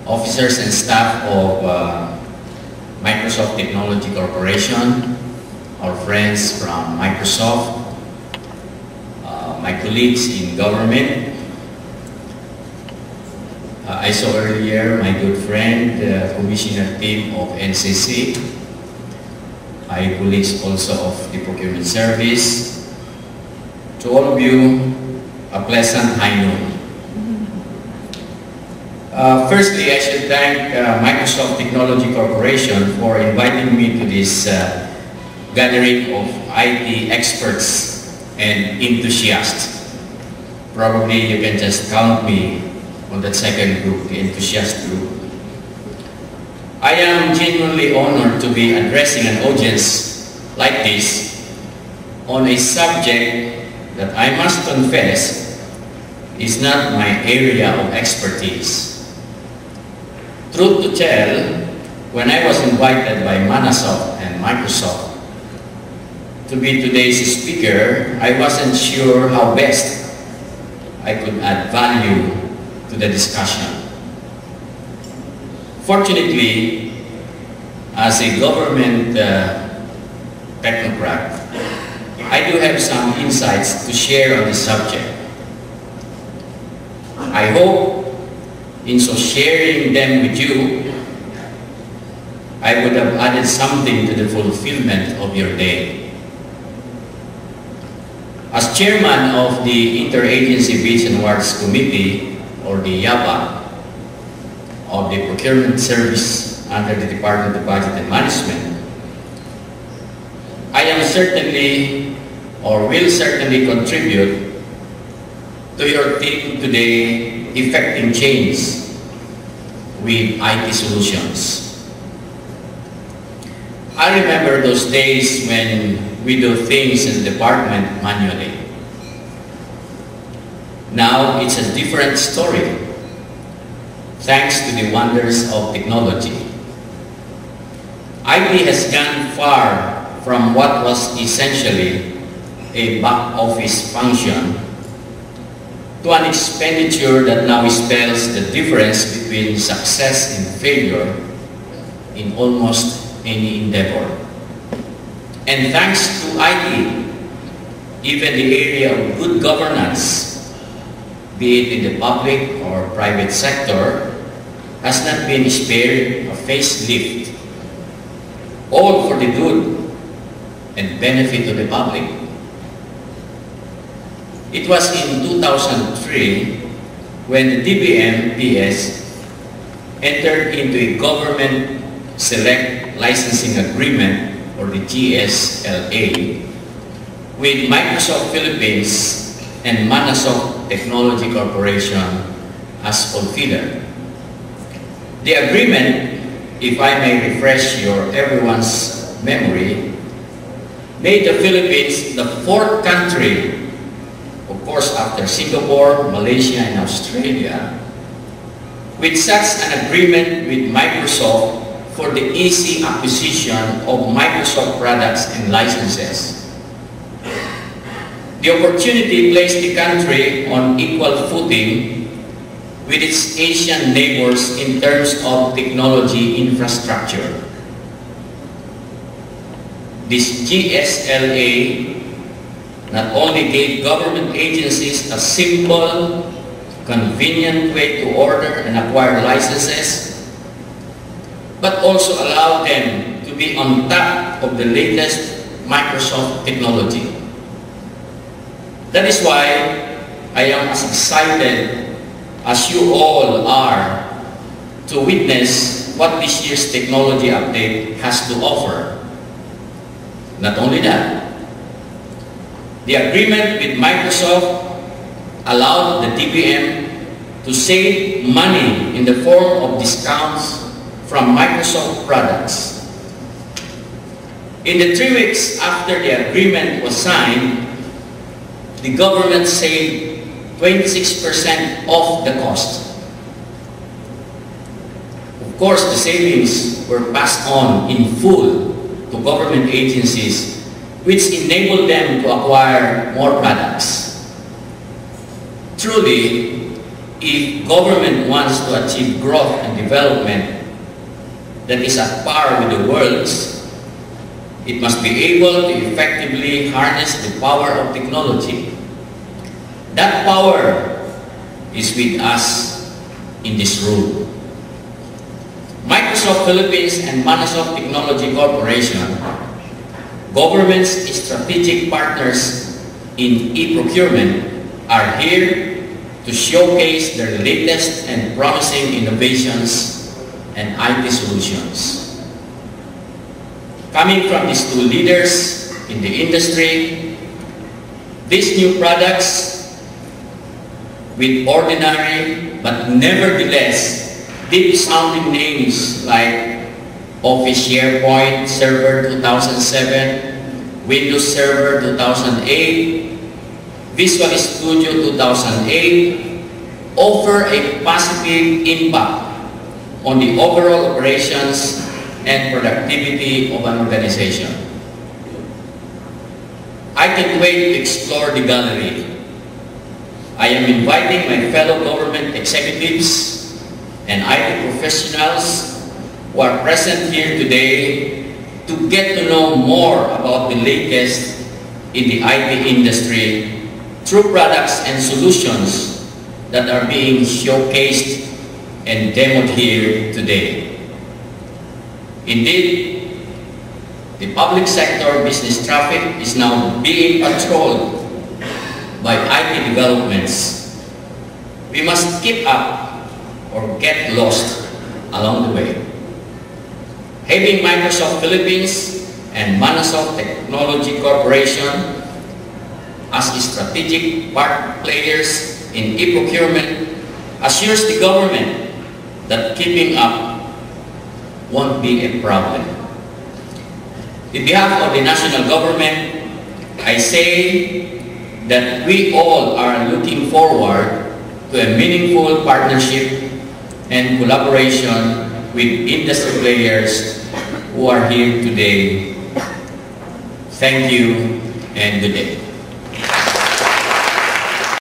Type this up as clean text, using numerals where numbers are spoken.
officers and staff of Microsoft Technology Corporation, our friends from Microsoft, my colleagues in government. I saw earlier my good friend, Commissioner Tim of NCC, my colleagues also of the Procurement Service. To all of you, a pleasant high noon. Firstly, I should thank Microsoft Technology Corporation for inviting me to this gathering of IT experts and enthusiasts. Probably you can just count me on that second group, the enthusiast group. I am genuinely honored to be addressing an audience like this on a subject that I must confess is not my area of expertise. Truth to tell, when I was invited by Mannasoft and Microsoft to be today's speaker, I wasn't sure how best I could add value to the discussion. Fortunately, as a government technocrat, I do have some insights to share on this subject. I hope in so sharing them with you, I would have added something to the fulfillment of your day. As chairman of the Interagency Bids and Awards Committee, or the YABA, of the Procurement Service under the Department of Budget and Management, I am certainly, or will certainly contribute to your theme today, effecting change with IT solutions. I remember those days when we do things in the department manually. Now it's a different story, thanks to the wonders of technology. IT has gone far from what was essentially a back office function to an expenditure that now spells the difference between success and failure in almost any endeavor. And thanks to IT, even the area of good governance, be it in the public or private sector, has not been spared a facelift, all for the good and benefit of the public. It was in 2003 when the DBM-PS entered into a government select licensing agreement, or the GSLA, with Microsoft Philippines and Mannasoft Technology Corporation as Opida. The agreement, if I may refresh everyone's memory, made the Philippines the fourth country, of course after Singapore, Malaysia, and Australia, with such an agreement with Microsoft for the easy acquisition of Microsoft products and licenses. The opportunity placed the country on equal footing with its Asian neighbors in terms of technology infrastructure. This GSLA not only gave government agencies a simple, convenient way to order and acquire licenses, but also allowed them to be on top of the latest Microsoft technology. That is why I am as excited as you all are to witness what this year's technology update has to offer. Not only that, the agreement with Microsoft allowed the DBM to save money in the form of discounts from Microsoft products. In the 3 weeks after the agreement was signed, the government saved 26% off the cost. Of course, the savings were passed on in full to government agencies, which enabled them to acquire more products. Truly, if government wants to achieve growth and development that is at par with the world's, it must be able to effectively harness the power of technology. That power is with us in this room. Microsoft Philippines and Mannasoft Technology Corporation, government's strategic partners in e-procurement, are here to showcase their latest and promising innovations and IT solutions. Coming from these two leaders in the industry, these new products with ordinary but nevertheless deep-sounding names like Office SharePoint Server 2007, Windows Server 2008, Visual Studio 2008 offer a positive impact on the overall operations and productivity of an organization. I can't wait to explore the gallery. I am inviting my fellow government executives and IT professionals who are present here today to get to know more about the latest in the IT industry through products and solutions that are being showcased and demoed here today. Indeed, the public sector business traffic is now being patrolled by IT developments. We must keep up or get lost along the way. Having Microsoft Philippines and Mannasoft Technology Corporation as strategic part players in e-procurement assures the government that keeping up won't be a problem. On behalf of the national government, I say that we all are looking forward to a meaningful partnership and collaboration with industry players who are here today. Thank you and good day.